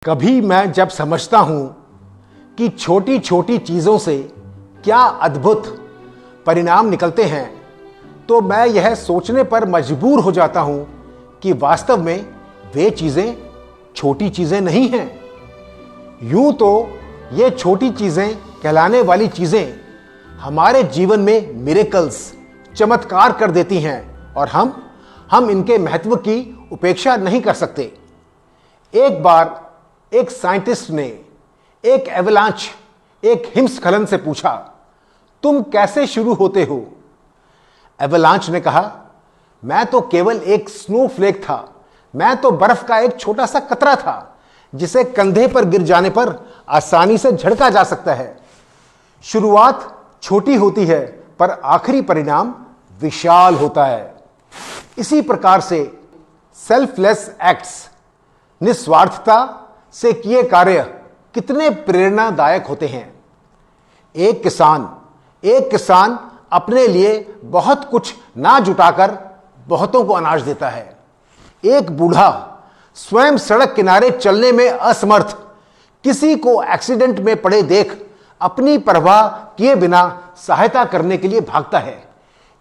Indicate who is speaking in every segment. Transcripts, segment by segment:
Speaker 1: कभी मैं जब समझता हूं कि छोटी छोटी चीज़ों से क्या अद्भुत परिणाम निकलते हैं, तो मैं यह सोचने पर मजबूर हो जाता हूं कि वास्तव में वे चीज़ें छोटी चीज़ें नहीं हैं। यूं तो ये छोटी चीज़ें कहलाने वाली चीज़ें हमारे जीवन में मिरेकल्स, चमत्कार कर देती हैं और हम इनके महत्व की उपेक्षा नहीं कर सकते। एक बार एक साइंटिस्ट ने एक एवलांच, एक हिमस्खलन से पूछा, तुम कैसे शुरू होते हो? एवलांच ने कहा, मैं तो केवल एक स्नोफ्लेक था। मैं तो बर्फ का एक छोटा सा कतरा था जिसे कंधे पर गिर जाने पर आसानी से झड़का जा सकता है। शुरुआत छोटी होती है पर आखिरी परिणाम विशाल होता है। इसी प्रकार से सेल्फलेस एक्ट्स, निस्वार्थता से किए कार्य कितने प्रेरणादायक होते हैं। एक किसान अपने लिए बहुत कुछ ना जुटाकर बहुतों को अनाज देता है। एक बूढ़ा स्वयं सड़क किनारे चलने में असमर्थ किसी को एक्सीडेंट में पड़े देख अपनी परवाह किए बिना सहायता करने के लिए भागता है।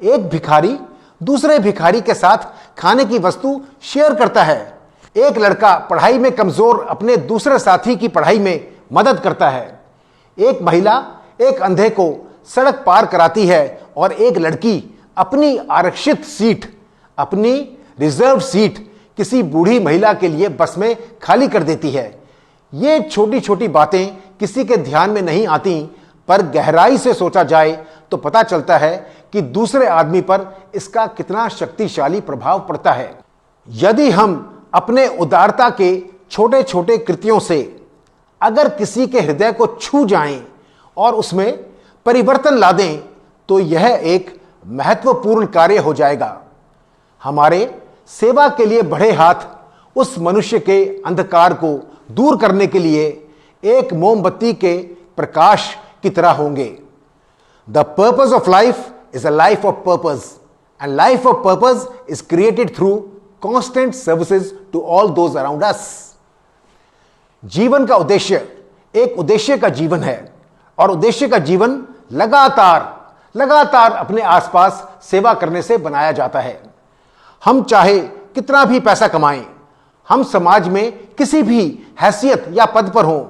Speaker 1: एक भिखारी दूसरे भिखारी के साथ खाने की वस्तु शेयर करता है। एक लड़का पढ़ाई में कमजोर अपने दूसरे साथी की पढ़ाई में मदद करता है। एक महिला एक अंधे को सड़क पार कराती है और एक लड़की अपनी आरक्षित सीट, अपनी रिजर्व सीट किसी बूढ़ी महिला के लिए बस में खाली कर देती है। ये छोटी छोटी बातें किसी के ध्यान में नहीं आती, पर गहराई से सोचा जाए तो पता चलता है कि दूसरे आदमी पर इसका कितना शक्तिशाली प्रभाव पड़ता है। यदि हम अपने उदारता के छोटे छोटे कृत्यों से अगर किसी के हृदय को छू जाएं और उसमें परिवर्तन ला दें, तो यह एक महत्वपूर्ण कार्य हो जाएगा। हमारे सेवा के लिए बढ़े हाथ उस मनुष्य के अंधकार को दूर करने के लिए एक मोमबत्ती के प्रकाश की तरह होंगे। The purpose of life is a life of purpose, and life of purpose is created through constant services to all those around us। जीवन का उद्देश्य एक उद्देश्य का जीवन है और उद्देश्य का जीवन लगातार अपने आसपास सेवा करने से बनाया जाता है। हम चाहे कितना भी पैसा कमाएं, हम समाज में किसी भी हैसियत या पद पर हों,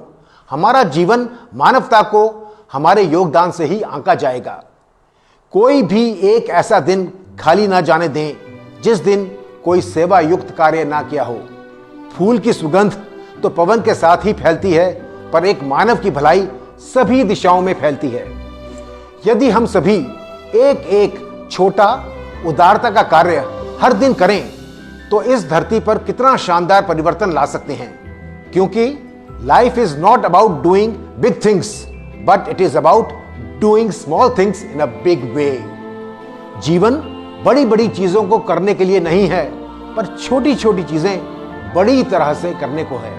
Speaker 1: हमारा जीवन मानवता को हमारे योगदान से ही आंका जाएगा। कोई भी एक ऐसा दिन खाली ना जाने दें जिस दिन कोई सेवा युक्त कार्य ना किया हो। फूल की सुगंध तो पवन के साथ ही फैलती है, पर एक मानव की भलाई सभी दिशाओं में फैलती है। यदि हम सभी एक एक छोटा उदारता का कार्य हर दिन करें, तो इस धरती पर कितना शानदार परिवर्तन ला सकते हैं। क्योंकि life is not about doing big things, but it is about doing small things in a big way. जीवन बड़ी बड़ी चीजों को करने के लिए नहीं है, पर छोटी छोटी चीजें बड़ी तरह से करने को है।